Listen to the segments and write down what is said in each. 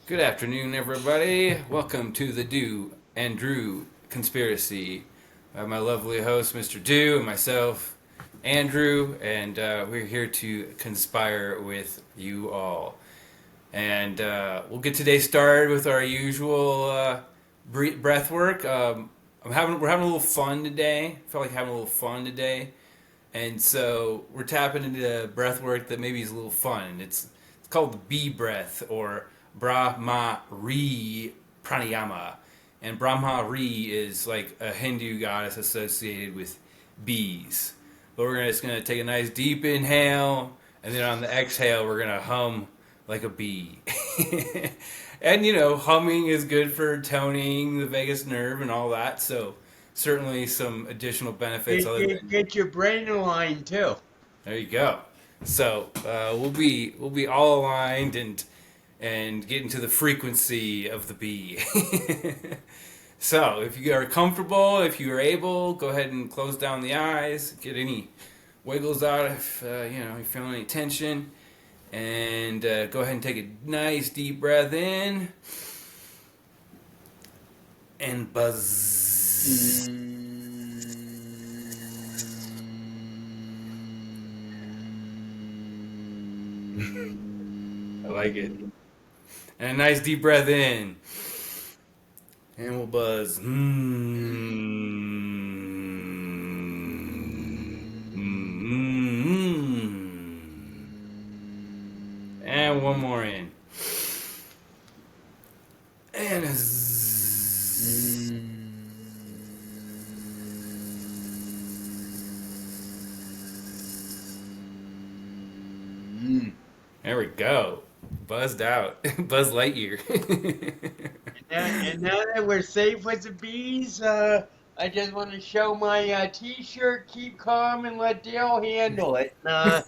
Good afternoon, everybody. Welcome to the Do and Drew Conspiracy. My lovely host, Mr. Do, and myself, Andrew, and we're here to conspire with you all. And we'll get today started with our usual breath work. We're having a little fun today. I felt like having a little fun today, and so we're tapping into breath work that maybe is a little fun. It's called the bee breath or Brahmari pranayama, and Brahmari is like a Hindu goddess associated with bees. But just gonna take a nice deep inhale, and then on the exhale we're gonna hum like a bee. And humming is good for toning the vagus nerve and all that. So certainly some additional benefits other than Get your brain aligned too. there you go. So we'll be all aligned and get into the frequency of the bee. So if you are comfortable, if you are able, go ahead and close down the eyes. Get any wiggles out if you're feeling any tension, and go ahead and take a nice deep breath in and buzz. I like it. And a nice deep breath in. And we'll buzz. And one more in. And a zzz. There we go. Buzzed out. Buzz Lightyear. And now that we're safe with the bees, I just want to show my T-shirt. Keep calm and let Dale handle it. I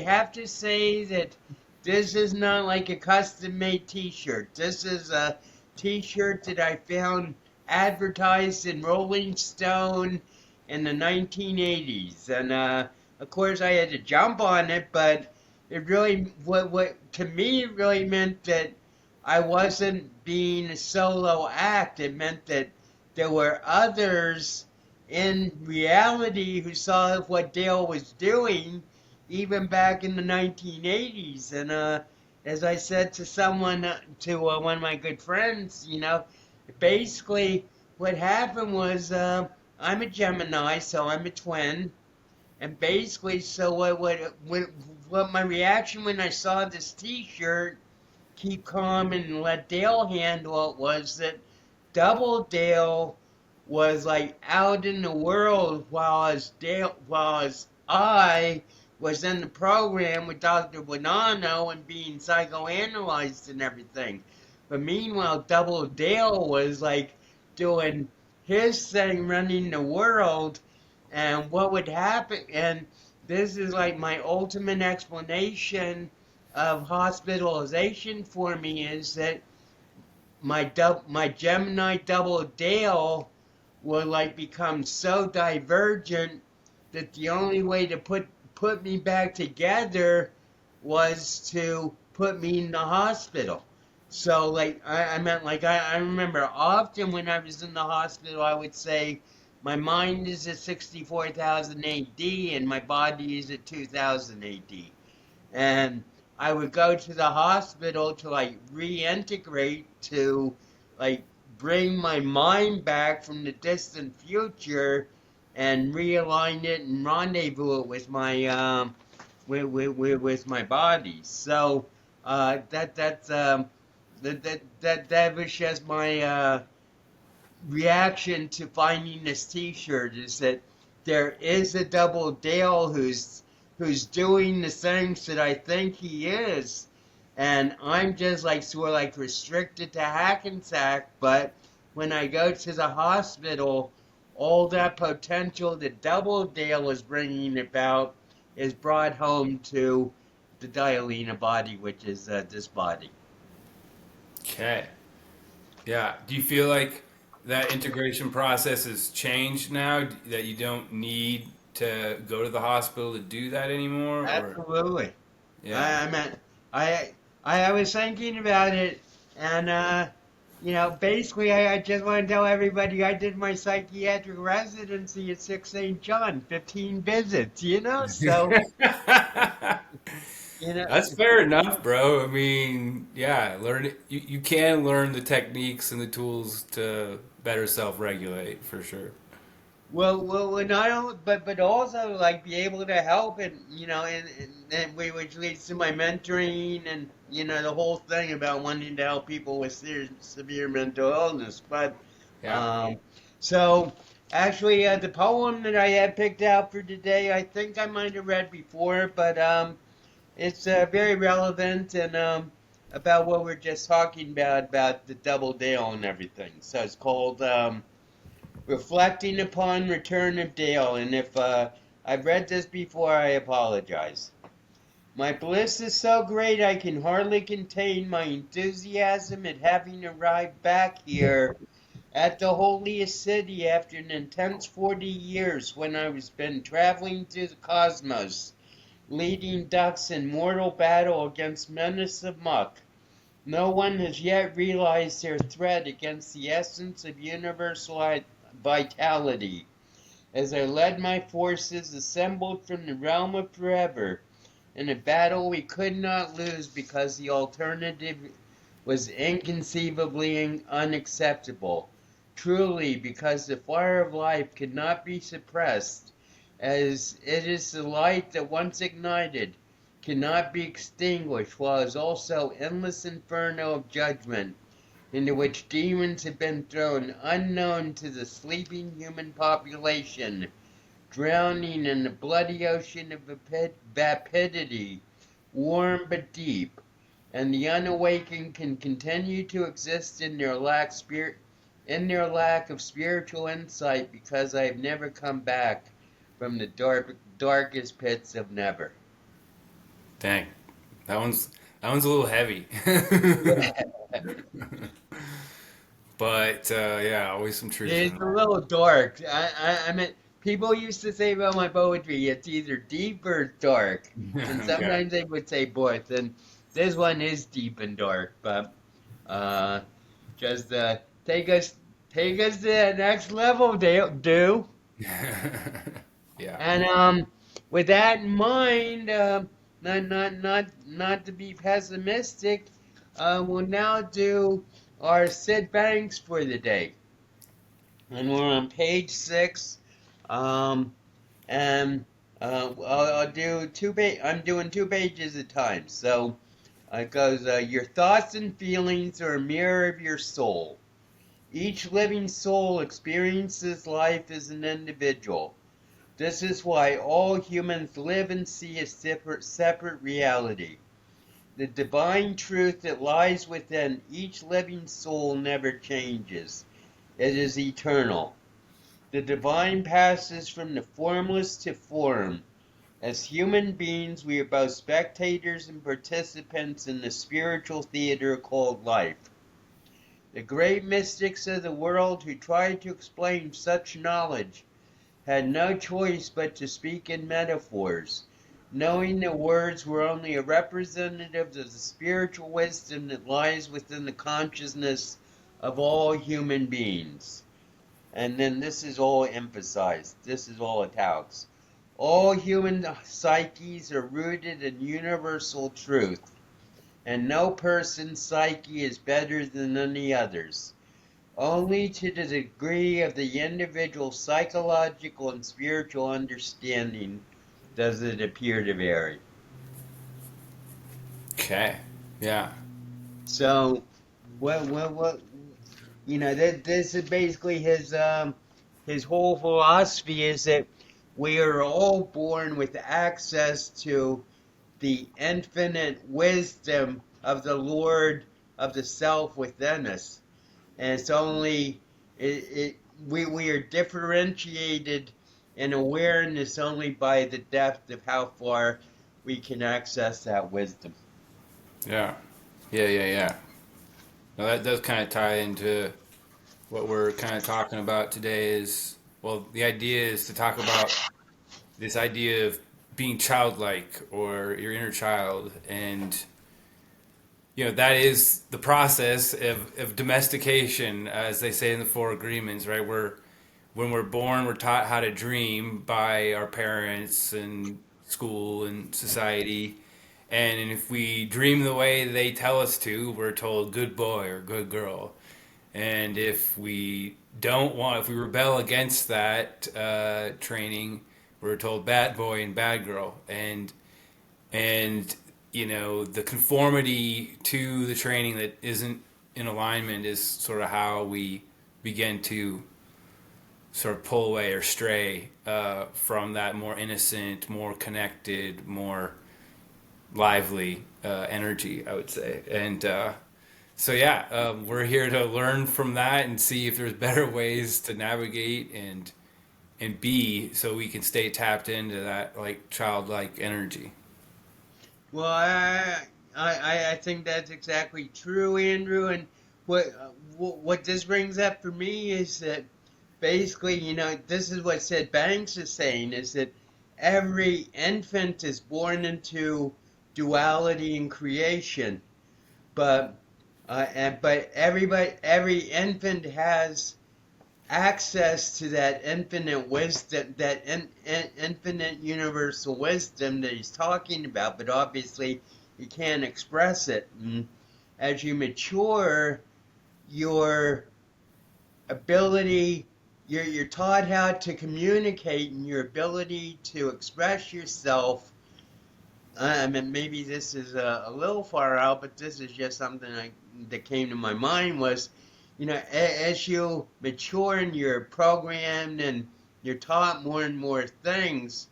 have to say that this is not like a custom-made T-shirt. This is a T-shirt that I found advertised in Rolling Stone in the 1980s, and of course I had to jump on it, but it really what to me it really meant that I wasn't being a solo act. It meant that there were others in reality who saw what Dale was doing even back in the 1980s. And as I said to someone, one of my good friends, basically what happened was I'm a Gemini, so I'm a twin. And basically, so what my reaction when I saw this T-shirt, "Keep calm and let Dale handle it," was that Double Dale was like out in the world while as I was in the program with Dr. Bonanno and being psychoanalyzed and everything. But meanwhile, Double Dale was like doing his thing, running the world, and what would happen, and this is like my ultimate explanation of hospitalization for me, is that my Gemini Double Dale will like become so divergent that the only way to put me back together was to put me in the hospital. So like I meant like I remember often when I was in the hospital I would say my mind is at 64,000 AD and my body is at 2000 AD. And I would go to the hospital to like reintegrate, to like bring my mind back from the distant future and realign it and rendezvous it with my with my body. So that was just my reaction to finding this T-shirt, is that there is a Double Dale who's doing the things that I think he is, and I'm just like sort of like restricted to Hackensack. But when I go to the hospital, all that potential that Double Dale is bringing about is brought home to the Dialina body, which is this body. Okay. Yeah. Do you feel like that integration process has changed now? That you don't need to go to the hospital to do that anymore? Or Absolutely. yeah. I mean, I I was thinking about it, and basically, I just want to tell everybody I did my psychiatric residency at 6 St. John, 15 visits. So you know, That's fair enough, bro. I mean, yeah, learn it. You can learn the techniques and the tools to better self-regulate for sure. well, not only, but also like be able to help, and which leads to my mentoring, and the whole thing about wanting to help people with severe mental illness. But Yeah. um, so actually, the poem that I had picked out for today, I think I might have read before, but it's very relevant, and about what we're just talking about the double dale and everything. So it's called. Reflecting upon Return of Dale, and if I've read this before, I apologize. My bliss is so great I can hardly contain my enthusiasm at having arrived back here at the holiest city after an intense 40 years when I was been traveling through the cosmos, leading ducks in mortal battle against menace of muck. No one has yet realized their threat against the essence of universal vitality. As I led my forces assembled from the realm of forever, in a battle we could not lose because the alternative was inconceivably unacceptable. Truly, because the fire of life could not be suppressed, as it is the light that once ignited cannot be extinguished, while it is also endless inferno of judgment into which demons have been thrown unknown to the sleeping human population, drowning in a bloody ocean of vapidity, warm but deep, and the unawakened can continue to exist in their lack of spiritual insight because I have never come back from the darkest pits of never. Dang, that one's a little heavy. Yeah. But yeah, always some truth It's in a little dark. I mean, people used to say about my poetry, it's either deep or dark, and there. Okay. sometimes they would say both. And this one is deep and dark, but uh, just take us to the next level, do. Yeah. And with that in mind, not to be pessimistic, we'll now do our Syd Banks for the day. And we're on page 6. Um, and I'll do I'm doing 2 pages at a time. So it goes, your thoughts and feelings are a mirror of your soul. Each living soul experiences life as an individual. This is why all humans live and see a separate reality. The divine truth that lies within each living soul never changes. It is eternal. The divine passes from the formless to form. As human beings, we are both spectators and participants in the spiritual theater called life. The great mystics of the world who tried to explain such knowledge had no choice but to speak in metaphors, knowing that words were only a representative of the spiritual wisdom that lies within the consciousness of all human beings. And then this is all emphasized. This is all italics. All human psyches are rooted in universal truth, and no person's psyche is better than any others. Only to the degree of the individual psychological and spiritual understanding does it appear to vary. Okay. Yeah. So, what this is basically his whole philosophy is that we are all born with access to the infinite wisdom of the Lord of the self within us, and it's only we are differentiated in awareness only by the depth of how far we can access that wisdom. Yeah. Yeah. Yeah. Yeah. Now that does kind of tie into what we're kind of talking about today. Is well, the idea is to talk about this idea of being childlike or your inner child, and that is the process of domestication, as they say in the Four Agreements, right? When we're born, we're taught how to dream by our parents and school and society. And if we dream the way they tell us to, we're told good boy or good girl. And if we rebel against that training, we're told bad boy and bad girl. And the conformity to the training that isn't in alignment is sort of how we begin to sort of pull away or stray from that more innocent, more connected, more lively energy, I would say. And we're here to learn from that and see if there's better ways to navigate and be, so we can stay tapped into that like childlike energy. Well, I think that's exactly true, Andrew. And what this brings up for me is that basically, this is what Syd Banks is saying, is that every infant is born into duality in creation, but every infant has access to that infinite wisdom, that infinite universal wisdom that he's talking about, but obviously you can't express it. And as you mature, your ability, you're taught how to communicate, and your ability to express yourself. I mean, maybe this is a little far out, but this is just something that came to my mind was, as you mature and you're programmed and you're taught more and more things,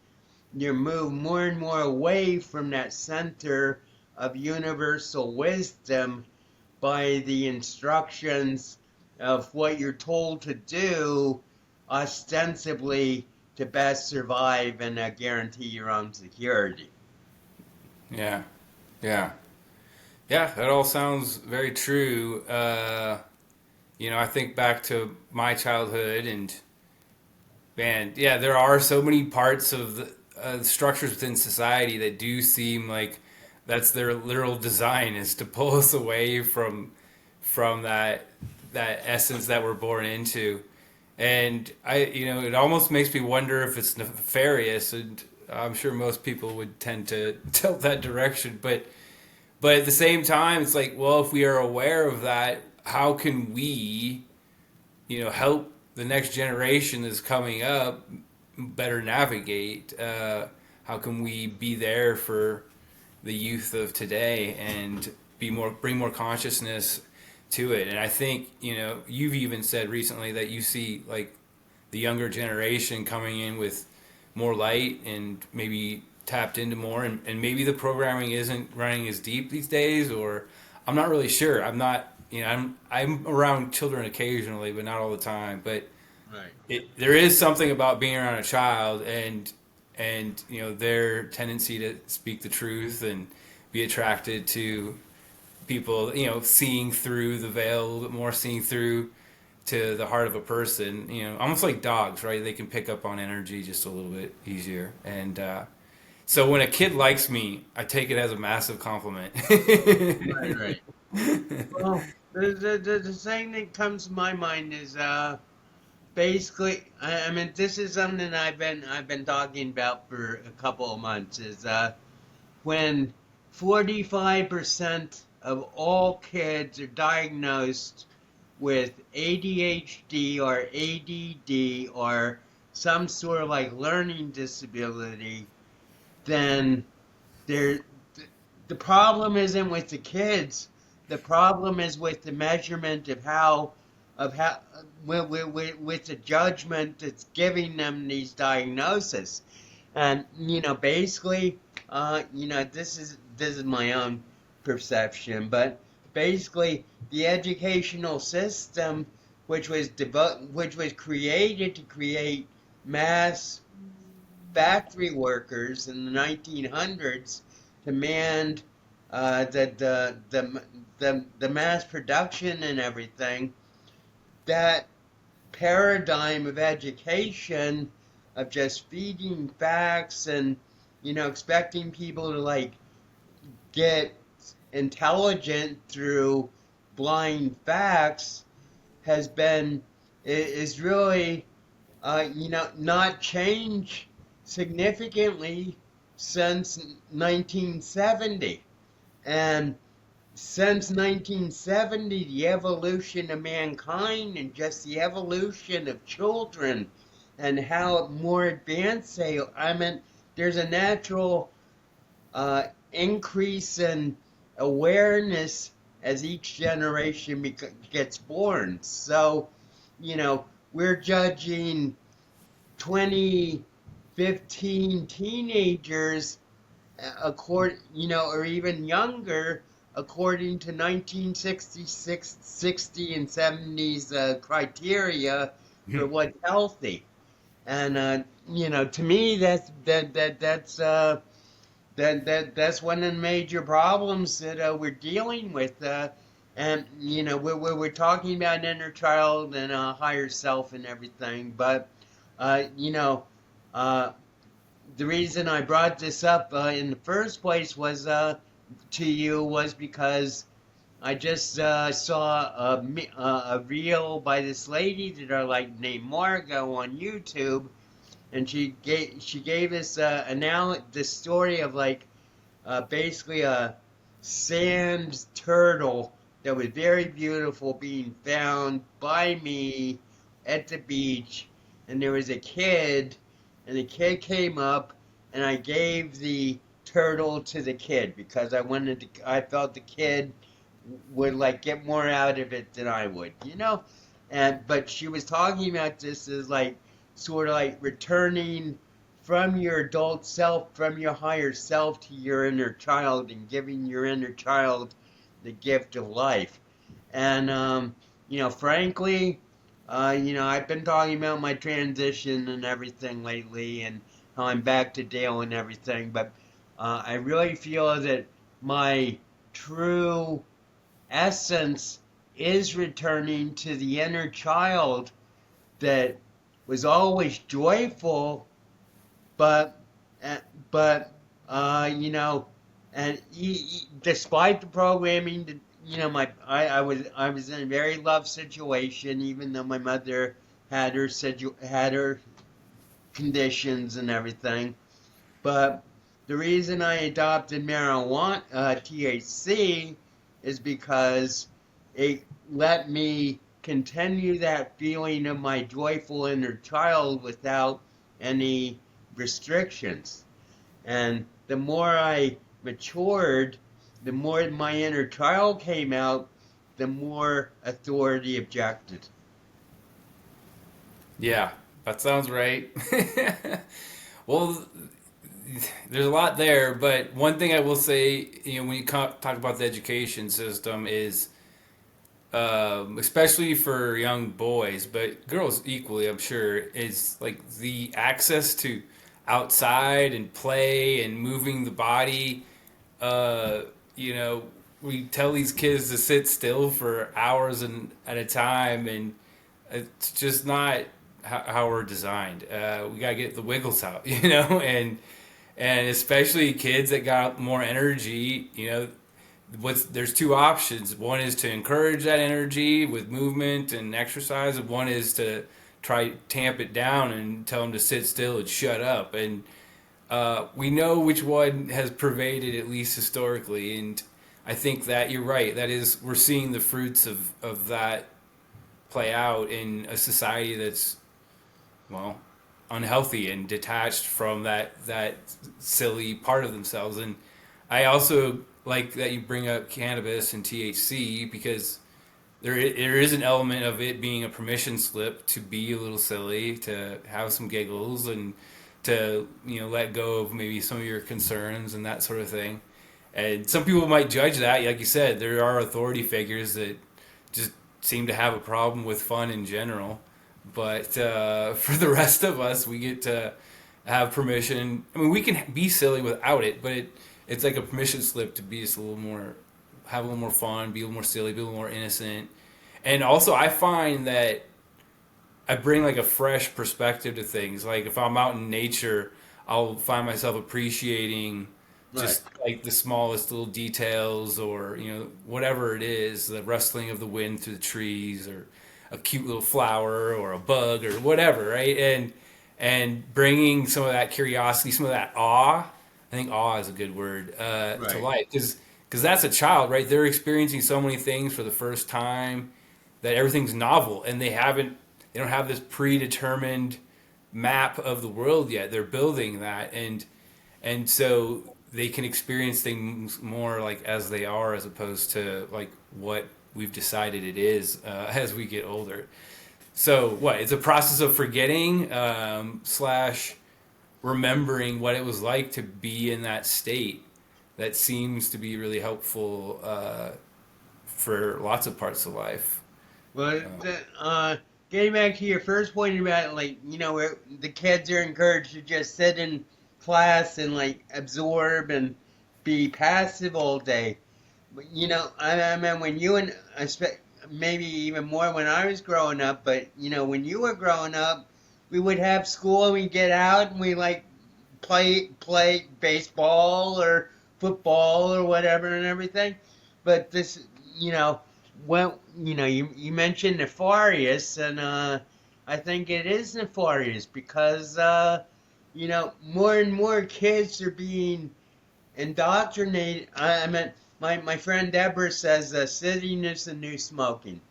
you move more and more away from that center of universal wisdom by the instructions of what you're told to do, ostensibly to best survive and guarantee your own security. Yeah, yeah, yeah. That all sounds very true. I think back to my childhood, and man, yeah, there are so many parts of the structures within society that do seem like that's their literal design, is to pull us away from that essence that we're born into. And it almost makes me wonder if it's nefarious, and I'm sure most people would tend to tilt that direction. But at the same time, it's like, well, if we are aware of that, how can we, help the next generation that's coming up better navigate? How can we be there for the youth of today and bring more consciousness to it? And I think, you've even said recently that you see like the younger generation coming in with more light and maybe tapped into more, and maybe the programming isn't running as deep these days, or I'm not really sure. I'm not, I'm around children occasionally, but not all the time. But Right. there is something about being around a child and their tendency to speak the truth and be attracted to people, seeing through the veil a little bit more, seeing through to the heart of a person, almost like dogs, right? They can pick up on energy just a little bit easier. And so when a kid likes me, I take it as a massive compliment. Right, right. Well, the thing that comes to my mind is basically, I mean, this is something I've been talking about for a couple of months. Is when 45% of all kids are diagnosed with ADHD or ADD or some sort of like learning disability, then there the problem isn't with the kids. The problem is with the measurement of how with the judgment that's giving them these diagnoses. And basically, this is my own perception, but basically the educational system, which was created to create mass factory workers in the 1900s, demand the mass production and everything. That paradigm of education, of just feeding facts and expecting people to like get intelligent through blind facts is really not changed significantly since 1970. And since 1970, the evolution of mankind and just the evolution of children and how more advanced they are, I mean, there's a natural increase in awareness as each generation gets born. So, we're judging 2015 teenagers, or even younger, according to 1966, 60, and 70s criteria for what's healthy. And to me, that's one of the major problems that we're dealing with. And we're talking about inner child and higher self and everything, but the reason I brought this up in the first place was because I just saw a reel by this lady that I like named Margot on YouTube, and she gave us the story of basically a sand turtle that was very beautiful being found by me at the beach, and there was a kid, and the kid came up, and I gave the turtle to the kid because I felt the kid would get more out of it than I would, but she was talking about this as sort of returning from your adult self, from your higher self to your inner child, and giving your inner child the gift of life. And frankly, I've been talking about my transition and everything lately, and how I'm back to Dale and everything, but I really feel that my true essence is returning to the inner child that was always joyful, but and despite the programming, I was in a very loved situation, even though my mother had her conditions and everything. But the reason I adopted marijuana, THC, is because it let me continue that feeling of my joyful inner child without any restrictions. And the more I matured, the more my inner child came out, the more authority objected. Yeah, that sounds right. Well, there's a lot there, but one thing I will say, when you talk about the education system is, especially for young boys, but girls equally, I'm sure, is the access to outside and play and moving the body. Uh, we tell these kids to sit still for hours at a time, and it's just not how we're designed. We gotta get the wiggles out, and especially kids that got more energy, there's two options. One is to encourage that energy with movement and exercise, and one is to try tamp it down and tell them to sit still and shut up. And we know which one has pervaded, at least historically. And I think that you're right. That is, we're seeing the fruits of that play out in a society that's, well, unhealthy and detached from that silly part of themselves. And I also like that you bring up cannabis and THC, because there is an element of it being a permission slip to be a little silly, to have some giggles, and to let go of maybe some of your concerns and that sort of thing. And some people might judge that, like you said. There are authority figures that just seem to have a problem with fun in general. But for the rest of us, we get to have permission. I mean, we can be silly without it, but it's like a permission slip to be just a little more, have a little more fun, be a little more silly, be a little more innocent. And also, I find that I bring a fresh perspective to things. Like if I'm out in nature, I'll find myself appreciating Right. just like the smallest little details, or whatever it is, the rustling of the wind through the trees, or a cute little flower or a bug or whatever, right? And bringing some of that curiosity, some of that awe. I think awe is a good word, to Right. life, because that's a child, right? They're experiencing so many things for the first time, that everything's novel, and they don't have this predetermined map of the world yet. They're building that, and so they can experience things more like as they are, as opposed to like what we've decided it is, as we get older. So what? It's a process of forgetting, slash remembering what it was like to be in that state. That seems to be really helpful, for lots of parts of life. Well, getting back to your first point about like where the kids are encouraged to just sit in class and like absorb and be passive all day. But, I mean when you and maybe even more when I was growing up, but when you were growing up, we would have school and we get out and we like play baseball or football or whatever and everything. But this, you know, well, you mentioned nefarious, and I think it is nefarious because more and more kids are being indoctrinated. I mean, my friend Deborah says sitting is the new smoking.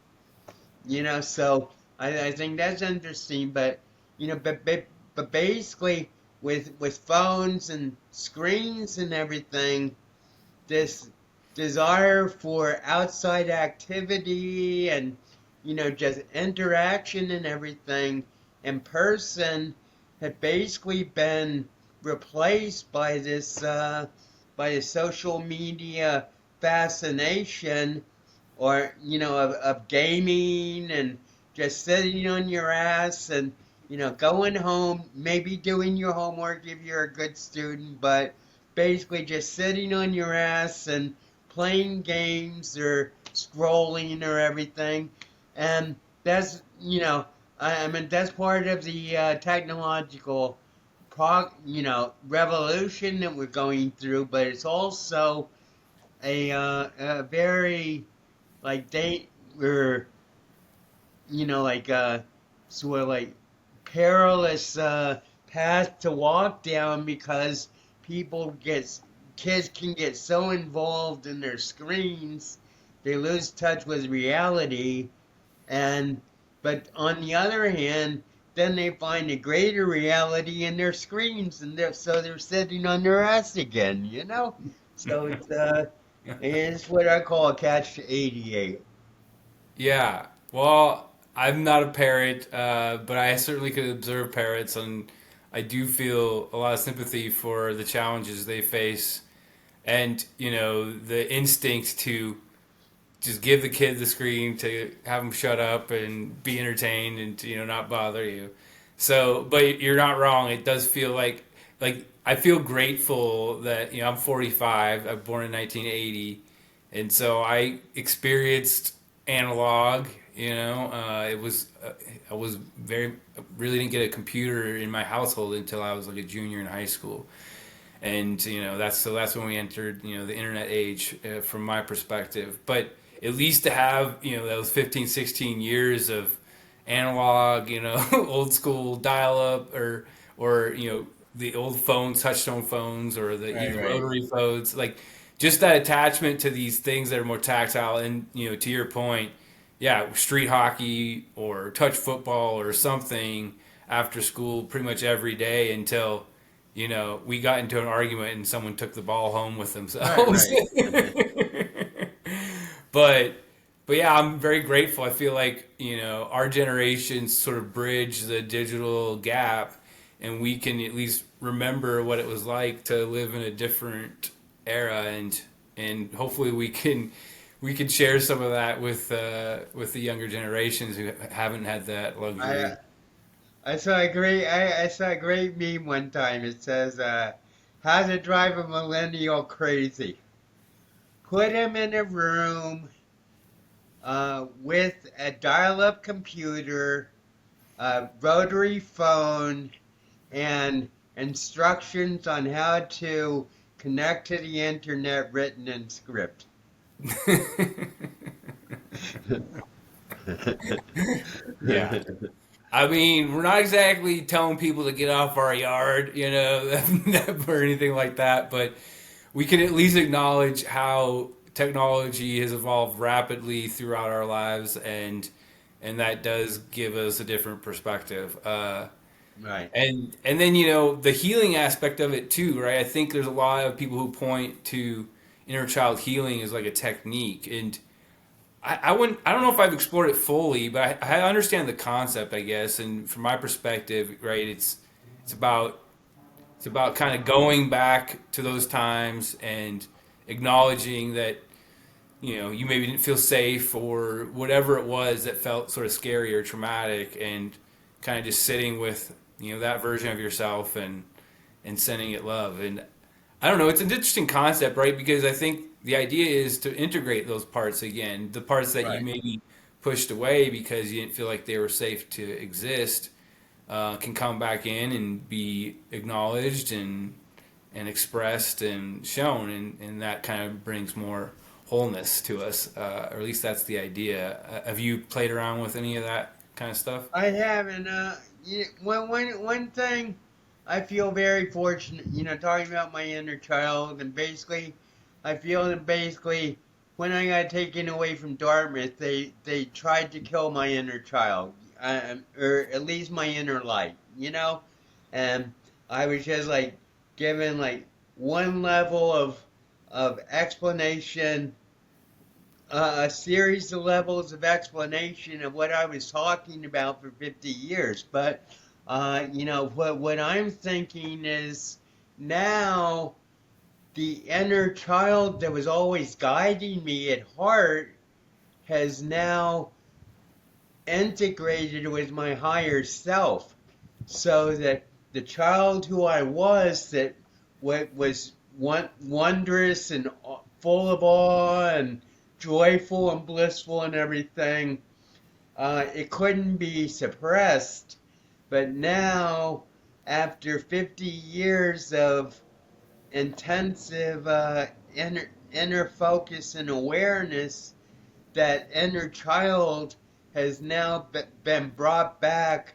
So I think that's interesting. But but basically with phones and screens and everything, this desire for outside activity and just interaction and everything in person had basically been replaced by the social media fascination, or of gaming and just sitting on your ass and going home, maybe doing your homework if you're a good student, but basically just sitting on your ass and playing games or scrolling or everything. And that's I mean that's part of the technological revolution that we're going through, but it's also a very like we're like sort of like perilous path to walk down, because people get kids can get so involved in their screens they lose touch with reality. And but on the other hand, then they find a greater reality in their screens, and they're sitting on their ass again. So it's what I call a catch 88. Yeah. Well, I'm not a parrot, but I certainly could observe parrots, and I do feel a lot of sympathy for the challenges they face, and the instinct to just give the kid the screen, to have them shut up and be entertained, and to, not bother you. So, but you're not wrong. It does feel like I feel grateful that I'm 45. I was born in 1980, and so I experienced analog. It was I was very really didn't get a computer in my household until I was like a junior in high school, and that's when we entered the internet age, from my perspective. But at least to have those 15, 16 years of analog, old school dial up, or the old phones, touchtone phones, or the Right, even right. rotary phones, like just that attachment to these things that are more tactile. And to your point, yeah, street hockey or touch football or something after school pretty much every day until we got into an argument and someone took the ball home with Right, themselves. right. but but yeah, I'm very grateful. I feel like our generation sort of bridge the digital gap, and we can at least remember what it was like to live in a different era, and hopefully we can share some of that with the younger generations who haven't had that I luxury. I saw a great meme one time. It says, "How to drive a millennial crazy? Put him in a room with a dial-up computer, a rotary phone, and instructions on how to connect to the internet written in script. Yeah. I mean, we're not exactly telling people to get off our yard, or anything like that, but we can at least acknowledge how technology has evolved rapidly throughout our lives, and that does give us a different perspective. Right, And then the healing aspect of it too, right? I think there's a lot of people who point to inner child healing as like a technique, and I wouldn't. I don't know if I've explored it fully, but I understand the concept, I guess. And from my perspective, right, it's about it's about kind of going back to those times and acknowledging that you maybe didn't feel safe or whatever it was that felt sort of scary or traumatic, and kind of just sitting with that version of yourself and sending it love. And I don't know, it's an interesting concept, right? Because I think the idea is to integrate those parts again, the parts that you right. maybe pushed away because you didn't feel like they were safe to exist, can come back in and be acknowledged and expressed and shown, and that kind of brings more wholeness to us, or at least that's the idea. Have you played around with any of that kind of stuff? I haven't. One thing I feel very fortunate, talking about my inner child, and basically, I feel that basically when I got taken away from Dartmouth, they tried to kill my inner child, or at least my inner light, and I was just like given like one level of explanation, a series of levels of explanation of what I was talking about for 50 years. But, what I'm thinking is now the inner child that was always guiding me at heart has now integrated with my higher self, so that the child who I was, that what was wondrous and full of awe and joyful and blissful and everything, it couldn't be suppressed. But now, after 50 years of intensive inner focus and awareness, that inner child has now been brought back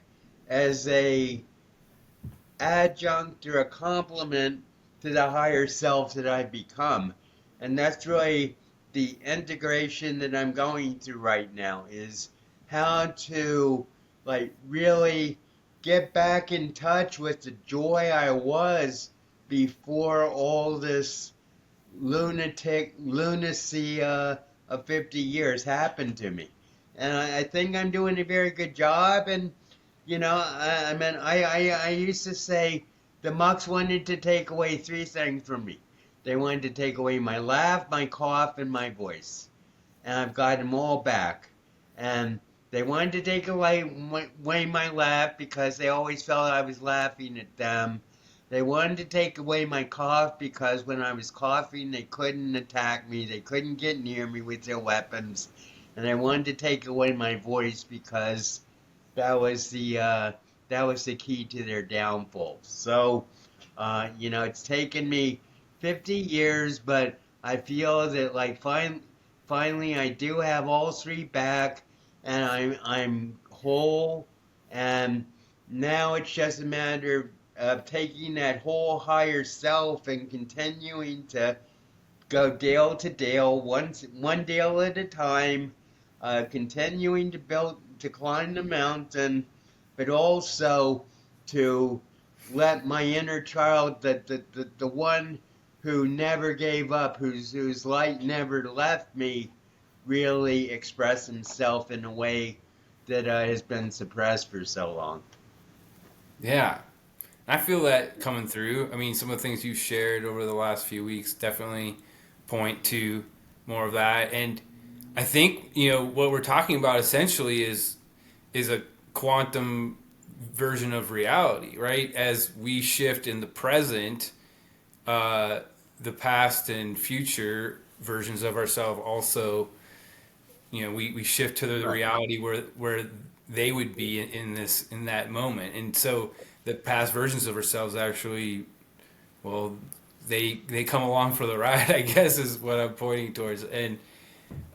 as a adjunct or a complement to the higher self that I've become. And that's really the integration that I'm going through right now, is how to like really get back in touch with the joy I was before all this lunacy of 50 years happened to me. And I think I'm doing a very good job. And I mean, I used to say the Mucks wanted to take away three things from me. They wanted to take away my laugh, my cough, and my voice. And I've got them all back. And they wanted to take away my laugh because they always felt I was laughing at them. They wanted to take away my cough because when I was coughing, they couldn't attack me. They couldn't get near me with their weapons. And they wanted to take away my voice because that was the key to their downfall. So, it's taken me 50 years, but I feel that like finally I do have all three back, and I'm whole, and now it's just a matter of taking that whole higher self and continuing to go dale to dale, one dale at a time, continuing to climb the mountain, but also to let my inner child, the one who never gave up, whose light never left me, really express himself in a way that has been suppressed for so long. Yeah, I feel that coming through. I mean, some of the things you've shared over the last few weeks definitely point to more of that. And I think, what we're talking about essentially is a quantum version of reality, right? As we shift in the present, the past and future versions of ourselves also, we shift to the Right. reality where they would be in that moment. And so the past versions of ourselves actually, well, they come along for the ride, I guess, is what I'm pointing towards. And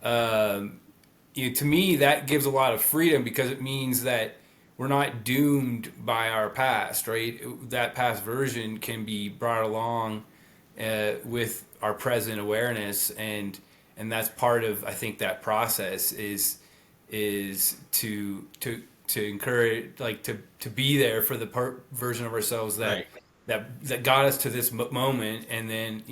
to me, that gives a lot of freedom because it means that we're not doomed by our past, right? That past version can be brought along with our present awareness, and that's part of, I think, that process is to encourage, like, to be there for the version of ourselves that Right. that got us to this moment, and then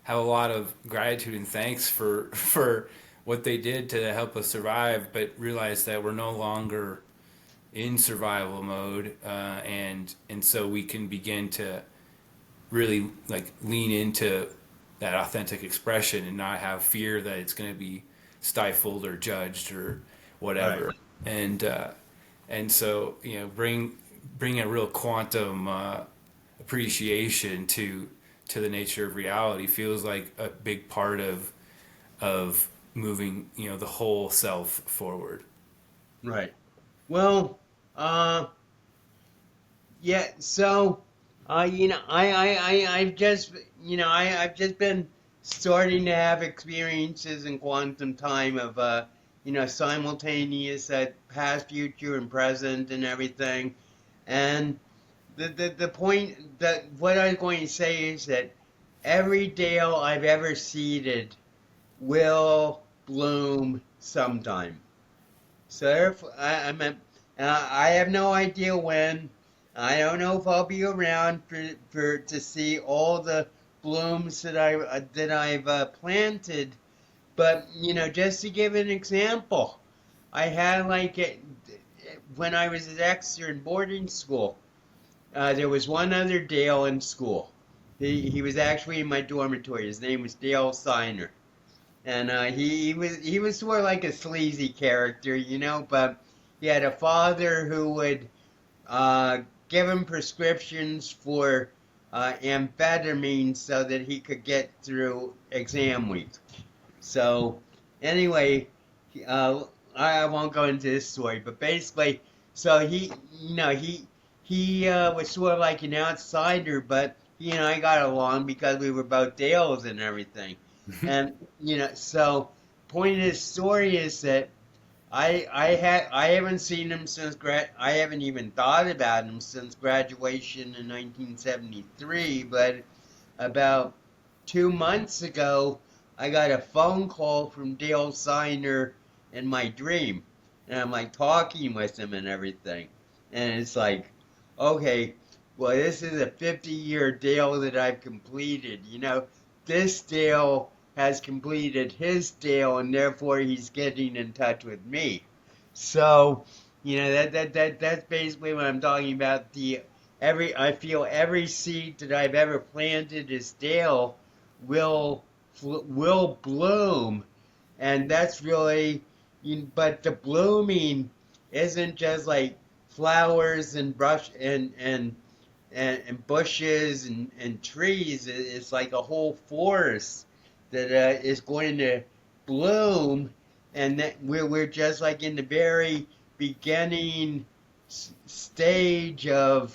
have a lot of gratitude and thanks for what they did to help us survive, but realize that we're no longer in survival mode, and so we can begin to really like lean into that authentic expression and not have fear that it's going to be stifled or judged or Right. whatever. And so bring a real quantum appreciation to the nature of reality feels like a big part of moving the whole self forward. Right. Well, uh, yeah. So, I've just, I've just been starting to have experiences in quantum time of, simultaneous past, future, and present, and everything. And the point that what I'm going to say is that every dale I've ever seeded will bloom sometime. So I have no idea when. I don't know if I'll be around for to see all the blooms that I've planted. But just to give an example, I had when I was at Exeter in boarding school. There was one other Dale in school. He was actually in my dormitory. His name was Dale Signer, and he was sort of like a sleazy character, but he had a father who would uh, give him prescriptions for amphetamine so that he could get through exam week. So anyway, uh, I won't go into this story, but basically, so he was sort of like an outsider, but he and I got along because we were both Dales and everything. And so point of this story is that I haven't seen him since I haven't even thought about him since graduation in 1973, but about 2 months ago, I got a phone call from Dale Signer in my dream. And I'm like talking with him and everything. And it's like, okay, well, this is a 50-year Dale that I've completed. This Dale has completed his Dale, and therefore he's getting in touch with me. So, that's basically what I'm talking about. I feel every seed that I've ever planted as Dale will will bloom, and that's really. But the blooming isn't just like flowers and brush and bushes and trees. It's like a whole forest that is going to bloom, and that we're just like in the very beginning stage uh,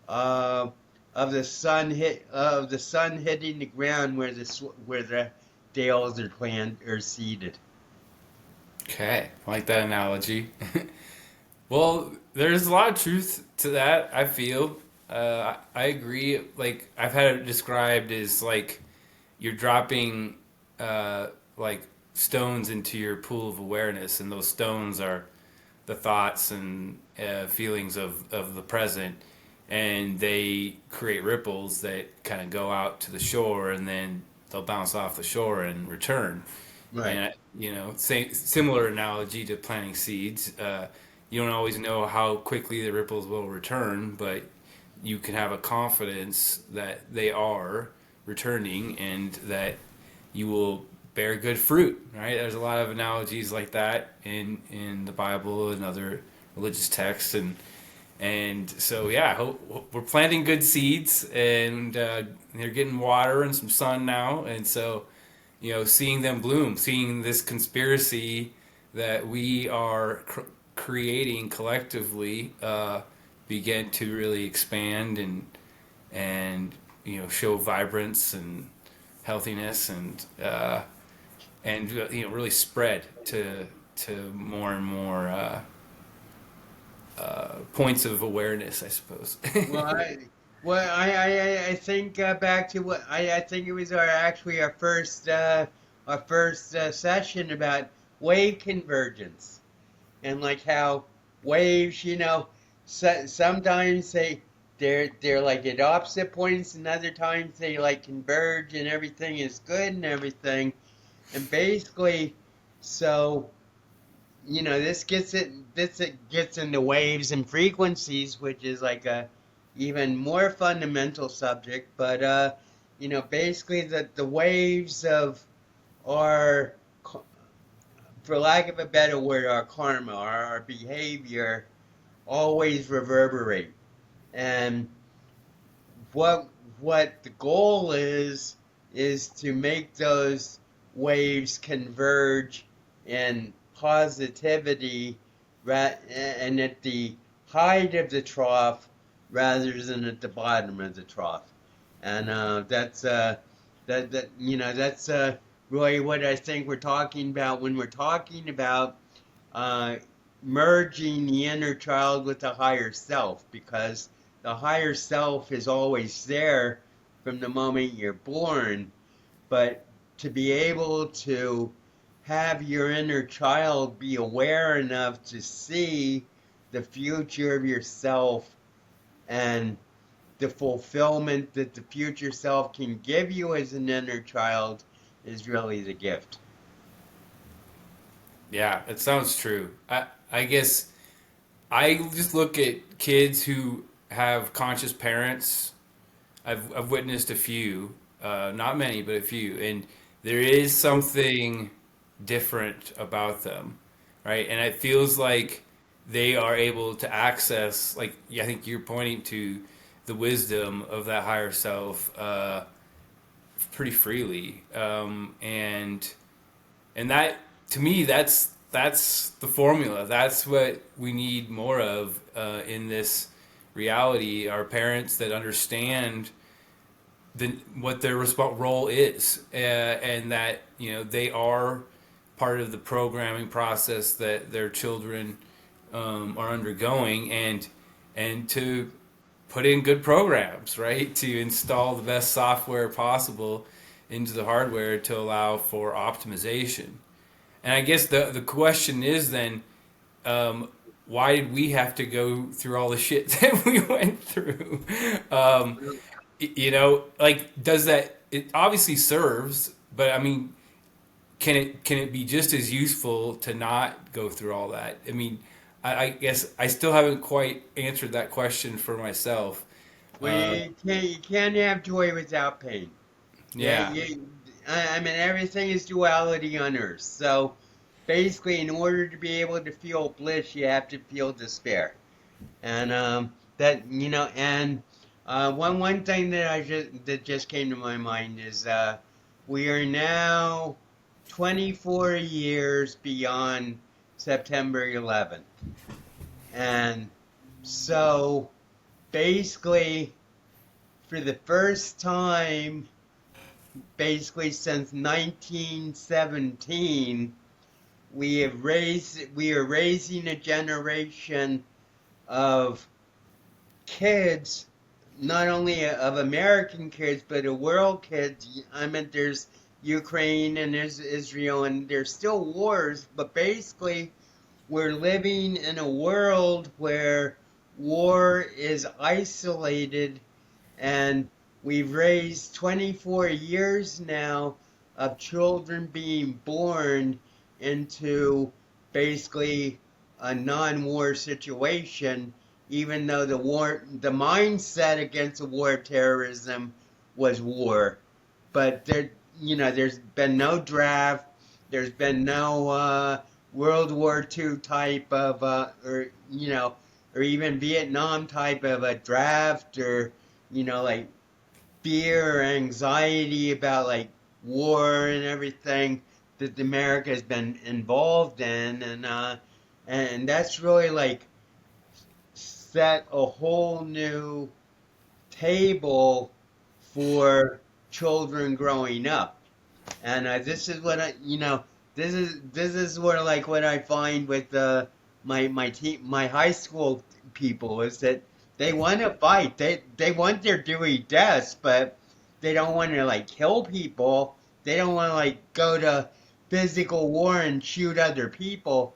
of the sun hitting the ground where the dales are seeded. Okay, I like that analogy. Well, there's a lot of truth to that, I feel. I agree. Like, I've had it described as like you're dropping like stones into your pool of awareness, and those stones are the thoughts and feelings of the present, and they create ripples that kind of go out to the shore, and then they'll bounce off the shore and return. Right. And similar analogy to planting seeds. You don't always know how quickly the ripples will return, but you can have a confidence that they are returning and that you will bear good fruit. Right? There's a lot of analogies like that in the Bible and other religious texts, and so yeah, we're planting good seeds, and they're getting water and some sun now, and so seeing them bloom, seeing this conspiracy that we are creating collectively begin to really expand and show vibrance and healthiness and really spread to more and more points of awareness, I suppose. Well, I think back to what I think it was our first session about wave convergence and like how waves, sometimes they're like at opposite points, and other times they like converge, and everything is good and everything. And basically, so this gets into waves and frequencies, which is like a even more fundamental subject. But basically that the waves of our, for lack of a better word, our karma, our behavior, always reverberate. And what what the goal is to make those waves converge in positivity and at the height of the trough rather than at the bottom of the trough. And that's really what I think we're talking about when we're talking about uh, merging the inner child with the higher self, because the higher self is always there from the moment you're born, but to be able to have your inner child be aware enough to see the future of yourself and the fulfillment that the future self can give you as an inner child is really the gift. Yeah, it sounds true. I guess I just look at kids who have conscious parents. I've witnessed a few, not many, but a few, and there is something different about them, right? And it feels like they are able to access, like I think you're pointing to, the wisdom of that higher self pretty freely, and that, to me, that's the formula. That's what we need more of in this reality. Our parents that understand what their role is, and that they are part of the programming process that their children are undergoing, and to put in good programs, right? To install the best software possible into the hardware to allow for optimization. And I guess the question is then, why did we have to go through all the shit that we went through? Um, like, does that, it obviously serves, but I mean, can it be just as useful to not go through all that? I mean, I guess I still haven't quite answered that question for myself. Well, you can't have joy without pain. Yeah, Yeah. I mean, everything is duality on Earth. So basically, in order to be able to feel bliss, you have to feel despair. And one thing that just came to my mind is we are now 24 years beyond September 11th, and so basically, for the first time, basically since 1917, we are raising a generation of kids, not only of American kids, but of world kids. I mean, there's Ukraine and there's Israel, and there's still wars, but basically, we're living in a world where war is isolated, and we've raised 24 years now of children being born into basically a non-war situation, even though the mindset against the war of terrorism was war. But there's been no draft. There's been no World War II type of, or even Vietnam type of a draft, or like fear or anxiety about like war and everything that America has been involved in, and that's really like set a whole new table for children growing up. And this is what this is what like what I find with my high school people is that they want to fight. They want their Dewey deaths, but they don't want to like kill people. They don't want to like go to physical war and shoot other people.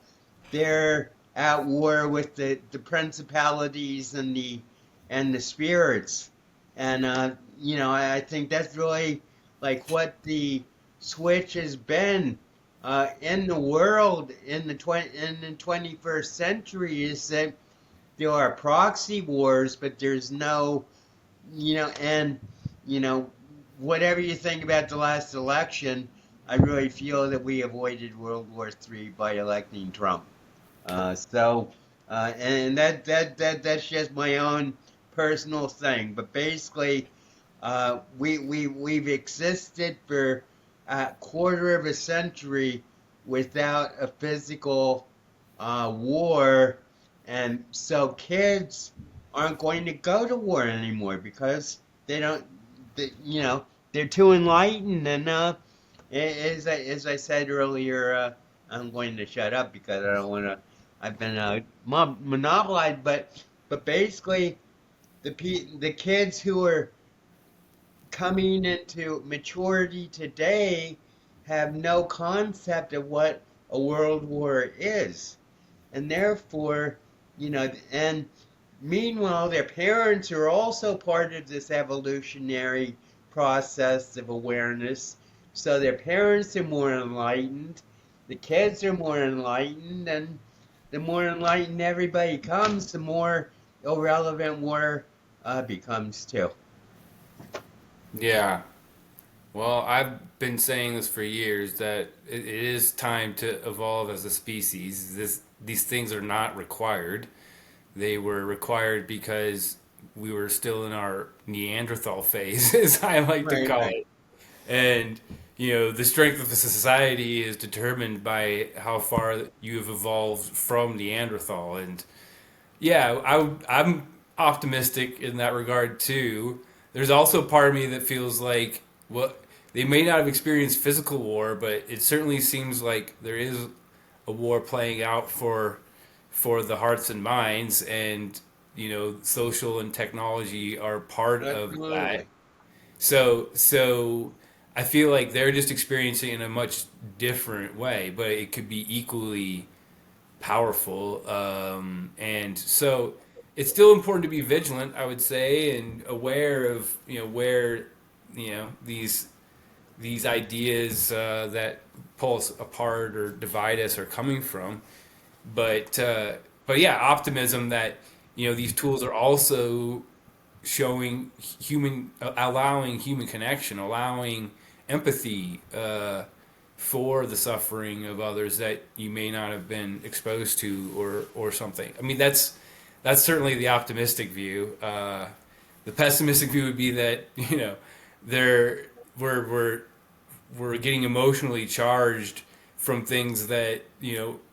They're at war with the principalities and the spirits. And I think that's really like what the switch has been in the world in the 21st century is that there are proxy wars, but there's no, and you know, whatever you think about the last election, I really feel that we avoided World War III by electing Trump. And that's just my own personal thing. But basically, we've existed for a quarter of a century without a physical war, and so kids aren't going to go to war anymore because they don't, they're too enlightened. And as I said earlier, I'm going to shut up because I don't want to. I've been monopolized, but basically, the kids who are coming into maturity today have no concept of what a world war is, and therefore, and meanwhile, their parents are also part of this evolutionary process of awareness. So their parents are more enlightened, the kids are more enlightened, and the more enlightened everybody comes, the more irrelevant war becomes too. Yeah. Well, I've been saying this for years that it is time to evolve as a species. These things are not required. They were required because we were still in our Neanderthal phase, as I like to Right, call right. it. And, the strength of the society is determined by how far you have evolved from Neanderthal. And yeah, I'm optimistic in that regard too. There's also a part of me that feels like, well, they may not have experienced physical war, but it certainly seems like there is a war playing out for the hearts and minds, and social and technology are part of that. Absolutely. So I feel like they're just experiencing it in a much different way, but it could be equally powerful. And so it's still important to be vigilant, I would say, and aware of where these ideas that pull us apart or divide us are coming from. But yeah, optimism that these tools are also showing allowing human connection, allowing empathy for the suffering of others that you may not have been exposed to, or something. I mean, that's certainly the optimistic view. The pessimistic view would be that there we're getting emotionally charged from things that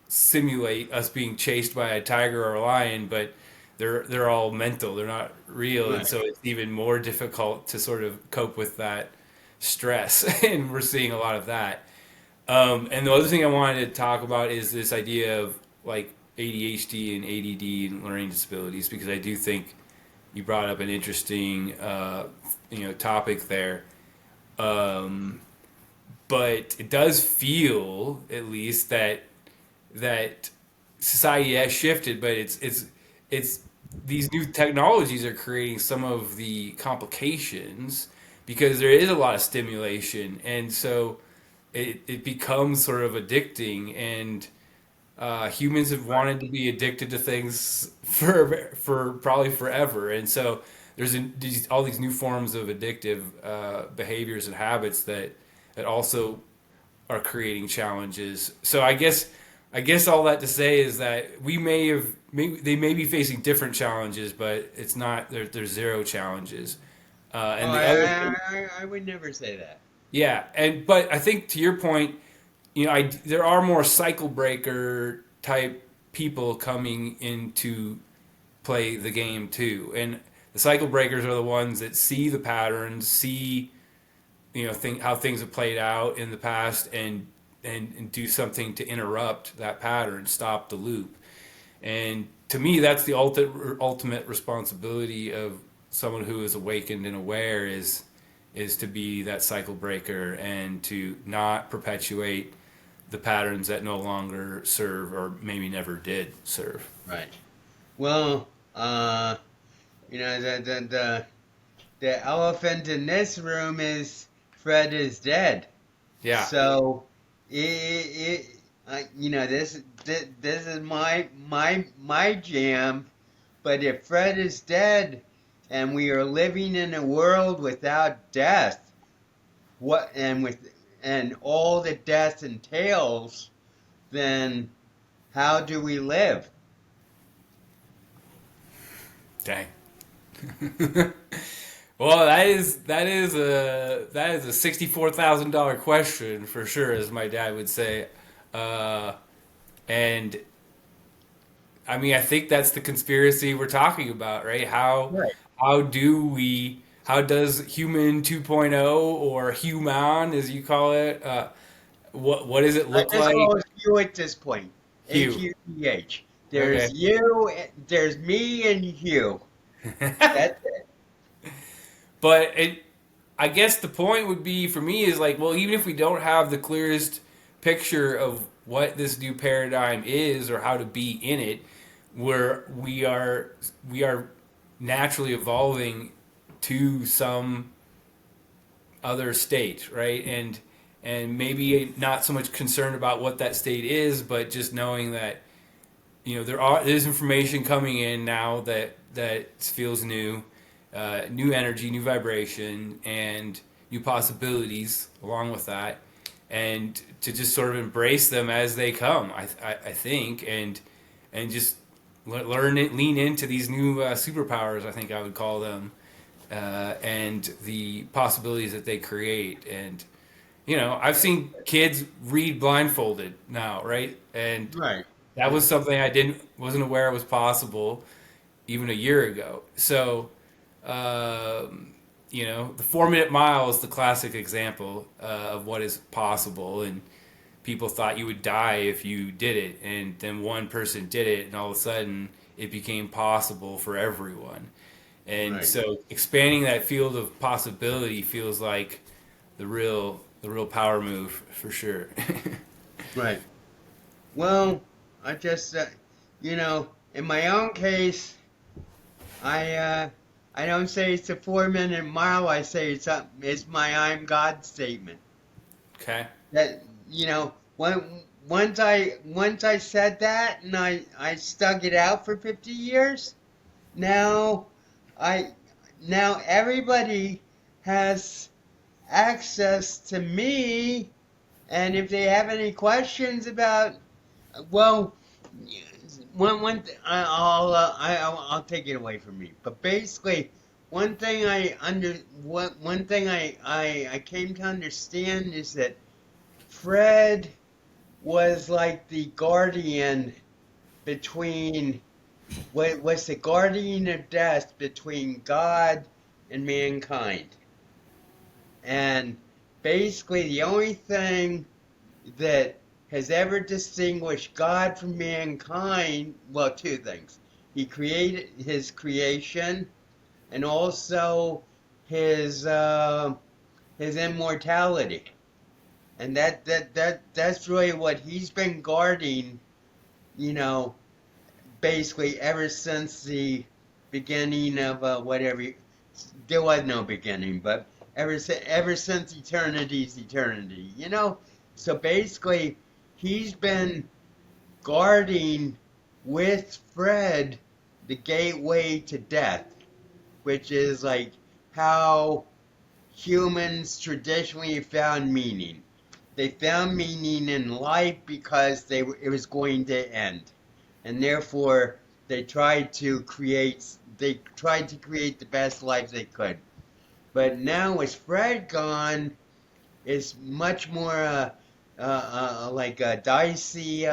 simulate us being chased by a tiger or a lion, but they're all mental. They're not real, and Right. so it's even more difficult to sort of cope with that stress. And we're seeing a lot of that. And the other thing I wanted to talk about is this idea of like ADHD and ADD and learning disabilities, because I do think you brought up an interesting topic there. Um, but it does feel, at least, that society has shifted, but it's these new technologies are creating some of the complications because there is a lot of stimulation, and so it becomes sort of addicting. And humans have wanted to be addicted to things for probably forever, and so all these new forms of addictive behaviors and habits that also are creating challenges. So I guess all that to say is that they may be facing different challenges, but it's not there's zero challenges. Oh, And the other thing, I would never say that. yeah, but I think to your point, there are more cycle breaker type people coming into play the game too, and The cycle breakers are the ones that see the patterns, see how things have played out in the past, and do something to interrupt that pattern, stop the loop. And to me, that's the ultimate responsibility of someone who is awakened and aware is to be that cycle breaker and to not perpetuate the patterns that no longer serve or maybe never did serve. Right. Well, the elephant in this room is Fred is dead. Yeah. So, this is my jam. But if Fred is dead, and we are living in a world without death, and all that death entails, then how do we live? Dang. Well, that is a $64,000 question for sure, as my dad would say, and I mean, I think that's the conspiracy we're talking about, right? Right. How does human 2.0 or human, as you call it, what does it I look just like? call it you at this point. Hugh. Huth. Okay. There's you, there's me, and you. That's it. But I guess the point would be for me is like, well, even if we don't have the clearest picture of what this new paradigm is or how to be in it, we are naturally evolving to some other state, right? And maybe not so much concerned about what that state is, but just knowing that there's information coming in now that feels new, new energy, new vibration, and new possibilities along with that, and to just sort of embrace them as they come. I think, and just lean into these new superpowers. I think I would call them, and the possibilities that they create. And I've seen kids read blindfolded now, right? And Right. that was something I wasn't aware was possible even a year ago. So, the 4 minute mile is the classic example of what is possible. And people thought you would die if you did it. And then one person did it, and all of a sudden it became possible for everyone. And Right. so expanding that field of possibility feels like the real power move for sure. Right. Well, I just, in my own case, I don't say it's a 4 minute mile. I say it's my I'm God statement. Okay. That once I said that and I stuck it out for 50 years. Now I now everybody has access to me, and if they have any questions about, well, I'll take it away from me. But basically, one thing I came to understand is that Fred was like the guardian between was the guardian of death between God and mankind. And basically, the only thing that has ever distinguished God from mankind, well, two things. He created his creation, and also his immortality. And that's really what he's been guarding, you know, basically ever since the beginning of whatever. There was no beginning, but ever since eternity's eternity, you know. So basically, he's been guarding with Fred the gateway to death, which is like how humans traditionally found meaning. They found meaning in life because it was going to end, and therefore they tried to create the best life they could. But now with Fred gone, it's much more like a dicey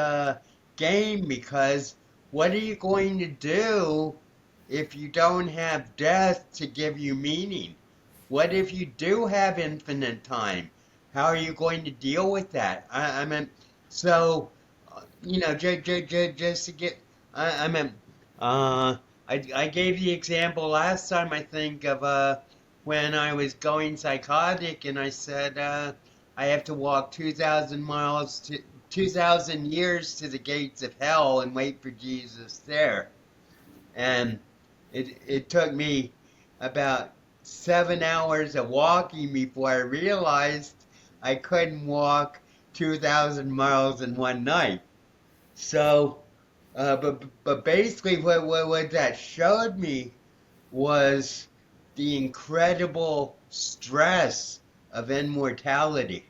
game, because what are you going to do if you don't have death to give you meaning? What if you do have infinite time? How are you going to deal with that? I mean, so, just to get, I mean, I gave the example last time, I think, of when I was going psychotic and I said I have to walk 2,000 miles to 2,000 years to the gates of hell and wait for Jesus there. And it took me about 7 hours of walking before I realized I couldn't walk 2,000 miles in one night. So, but basically, what that showed me was the incredible stress of immortality.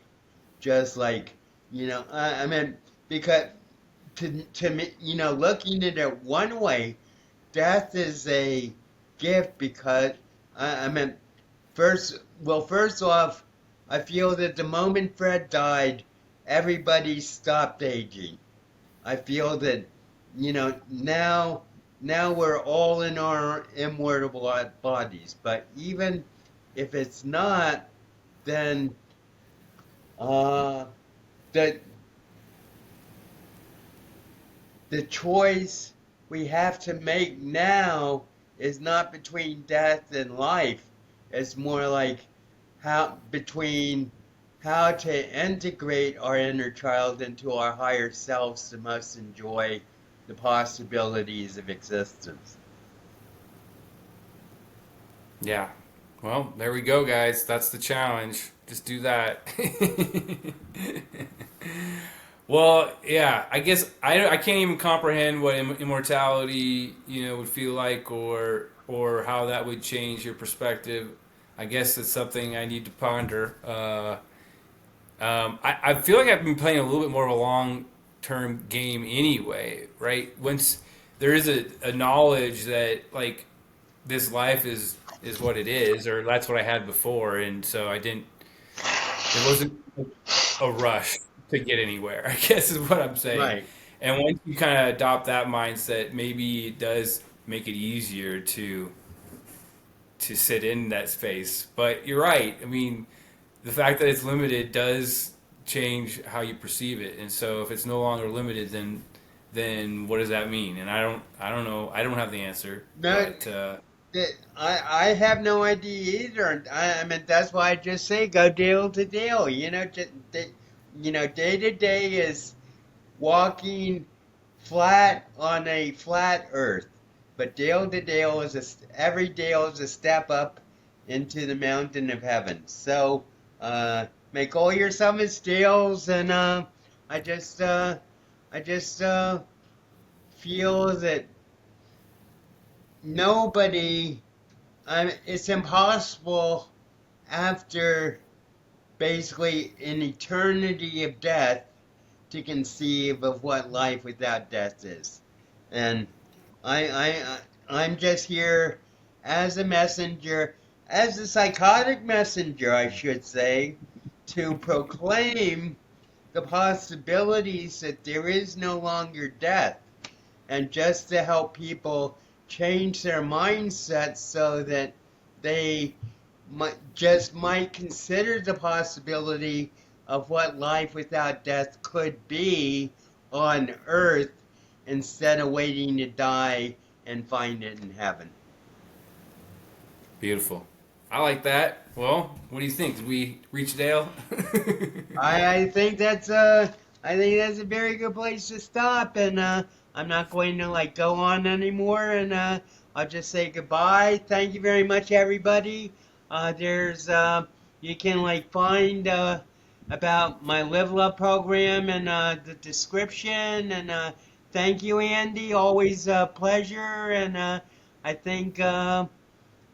Just like, I mean, because to me, looking at it one way, death is a gift because I mean, first off, I feel that the moment Fred died, everybody stopped aging. I feel that, now we're all in our immortal bodies. But even if it's not, then uh, the the choice we have to make now is not between death and life. It's more like how to integrate our inner child into our higher selves to most enjoy the possibilities of existence. Yeah. Well, there we go, guys. That's the challenge. Just do that. Well, yeah. I guess I can't even comprehend what immortality would feel like, or how that would change your perspective. I guess it's something I need to ponder. I feel like I've been playing a little bit more of a long term game anyway, right? Once there is a knowledge that like this life is what it is, or that's what I had before, and so I didn't. There wasn't a rush to get anywhere. I guess is what I'm saying. Right. And once you kind of adopt that mindset, maybe it does make it easier to sit in that space. But you're right. I mean, the fact that it's limited does change how you perceive it. And so if it's no longer limited, then what does that mean? And I don't know. I don't have the answer. No, But I have no idea either. I mean, that's why I just say go deal to deal. Day to day is walking flat on a flat earth, but deal to deal every deal is a step up into the mountain of heaven. So make all your summits deals, and I just I just feel that nobody. It's impossible after basically an eternity of death to conceive of what life without death is. And I'm just here as a messenger, as a psychotic messenger, I should say, to proclaim the possibilities that there is no longer death, and just to help people change their mindset so that they might consider the possibility of what life without death could be on earth instead of waiting to die and find it in heaven. beautiful. I like that. Well, what do you think? Did we reach Dale? I think that's a very good place to stop, and I'm not going to go on anymore, and I'll just say goodbye. Thank you very much, everybody. There's you can find about my Live Love program and the description, and thank you, Andy. Always a pleasure, and I think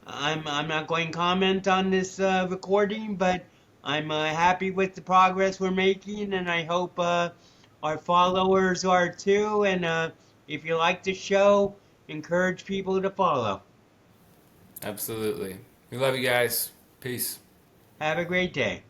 I'm not going to comment on this recording, but I'm happy with the progress we're making, and I hope our followers are too. And if you like the show, encourage people to follow. Absolutely. We love you guys. Peace. Have a great day.